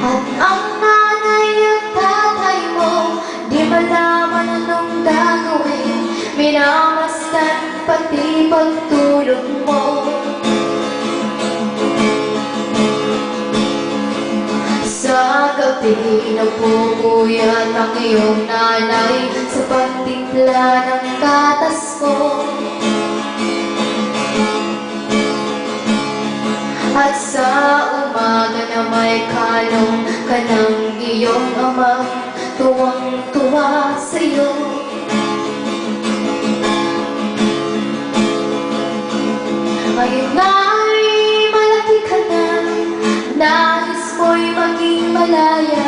At ang nanay at tatay mo, di malaman anong gagawin. Minamasdan pati pagtulog mo. Sa gabi, napupuyat ang iyong nanay sa pagtimpla ng gatas mo. At sa umaga na may kalong ka ng iyong ama, tuwang-tuwa sa'yo. Ngayon na'y malaki ka na, nais mo'y maging malaya,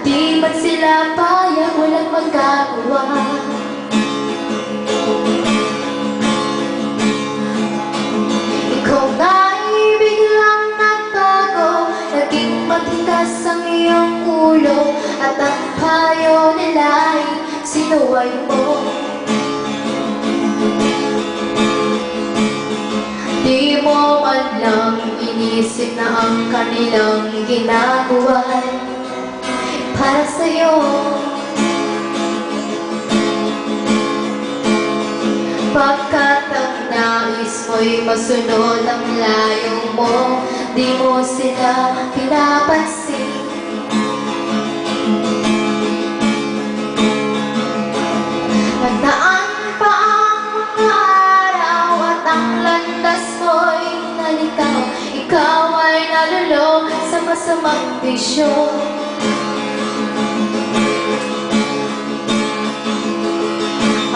di man sila payag, walang magagawa. Ikaw na'y biglang nagbago, naging matigas ang iyong ulo, at ang payo nila'y sinuway mo. Di mo man lang inisip na ang kanilang ginagawa para sa'yo. Pagkat ang nais mo'y masunod ang layo mo, di mo sila pinapansin. Nagdaan pa ang mga araw at ang landas mo'y nalitaw. Ikaw ay nalulong sa masamang bisyo.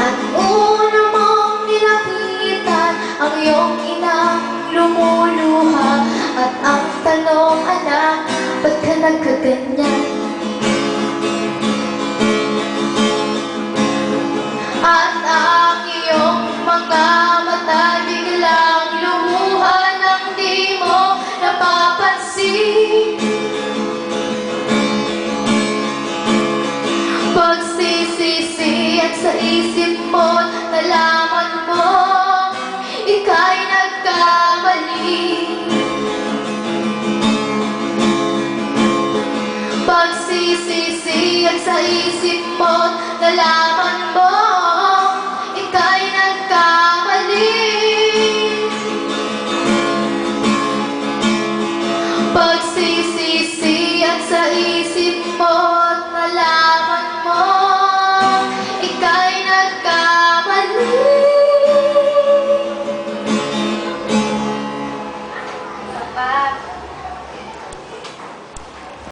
At una mong nilapitan ang iyong inang lumuluha, at ang tanong, anak, ba't ka nagkaganyan? At ang iyong mga mata biglang lumuha nang di mo napapansin. Pagsisisi at sa isip mo, nalaman mo ika'y nagkamali. Pagsisisi at sa isip mo, nalaman mo